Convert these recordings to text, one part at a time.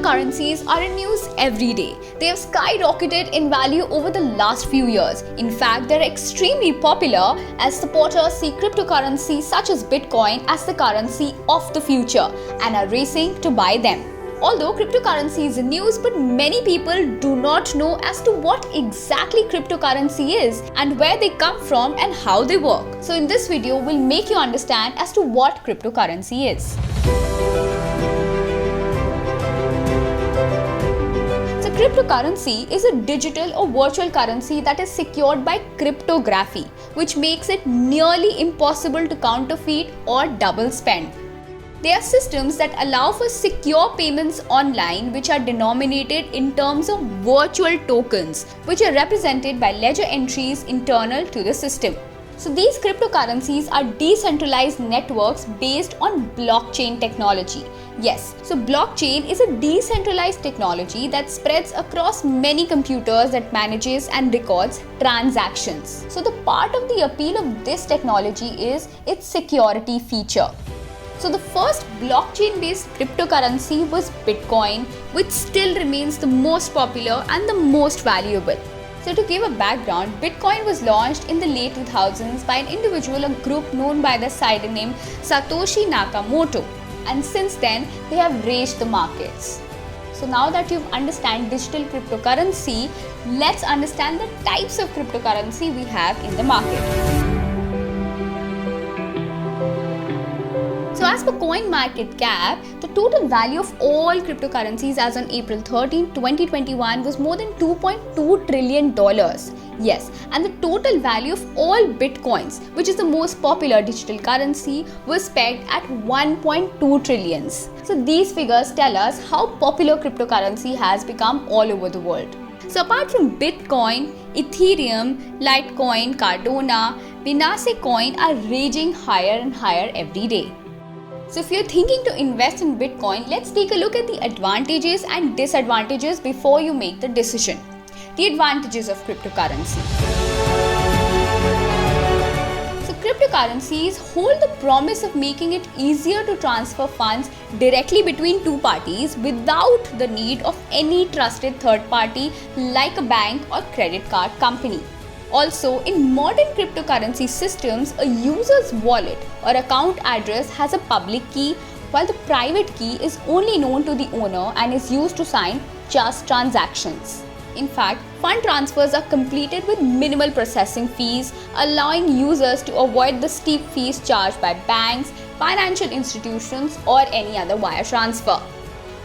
Cryptocurrencies are in news every day. They have skyrocketed in value over the last few years. In fact, they're extremely popular as supporters see cryptocurrencies such as Bitcoin as the currency of the future and are racing to buy them. Although cryptocurrency is in news, but many people do not know as to what exactly cryptocurrency is and where they come from and how they work. So in this video, we'll make you understand as to what cryptocurrency is. So cryptocurrency is a digital or virtual currency that is secured by cryptography, which makes it nearly impossible to counterfeit or double spend. They are systems that allow for secure payments online, which are denominated in terms of virtual tokens, which are represented by ledger entries internal to the system. So these cryptocurrencies are decentralized networks based on blockchain technology. Yes, so blockchain is a decentralized technology that spreads across many computers that manages and records transactions. So the part of the appeal of this technology is its security feature. So the first blockchain-based cryptocurrency was Bitcoin, which still remains the most popular and the most valuable. So to give a background, Bitcoin was launched in the late 2000s by an individual or group known by the pseudonym Satoshi Nakamoto. And since then, they have raged the markets. So now that you understand digital cryptocurrency, let's understand the types of cryptocurrency we have in the market. So as per CoinMarketCap, the total value of all cryptocurrencies as on April 13, 2021 was more than $2.2 trillion. Yes, and the total value of all Bitcoins, which is the most popular digital currency, was pegged at 1.2 trillion. So these figures tell us how popular cryptocurrency has become all over the world. So apart from Bitcoin, Ethereum, Litecoin, Cardano, Binance Coin are raging higher and higher every day. So if you're thinking to invest in Bitcoin, let's take a look at the advantages and disadvantages before you make the decision. The advantages of cryptocurrency. So cryptocurrencies hold the promise of making it easier to transfer funds directly between two parties without the need of any trusted third party like a bank or credit card company. Also, in modern cryptocurrency systems, a user's wallet or account address has a public key, while the private key is only known to the owner and is used to sign just transactions. In fact, fund transfers are completed with minimal processing fees, allowing users to avoid the steep fees charged by banks, financial institutions, or any other wire transfer.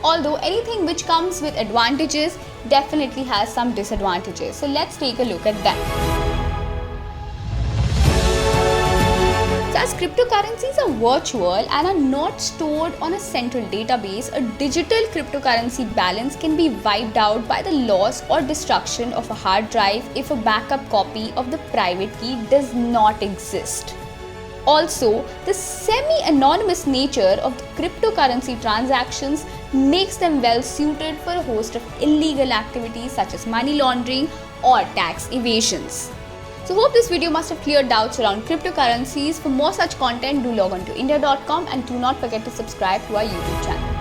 Although anything which comes with advantages definitely has some disadvantages. So let's take a look at them. So as cryptocurrencies are virtual and are not stored on a central database, a digital cryptocurrency balance can be wiped out by the loss or destruction of a hard drive if a backup copy of the private key does not exist. Also, the semi-anonymous nature of the cryptocurrency transactions makes them well suited for a host of illegal activities such as money laundering or tax evasions. So hope this video must have cleared doubts around cryptocurrencies. For more such content, do log on to India.com and do not forget to subscribe to our YouTube channel.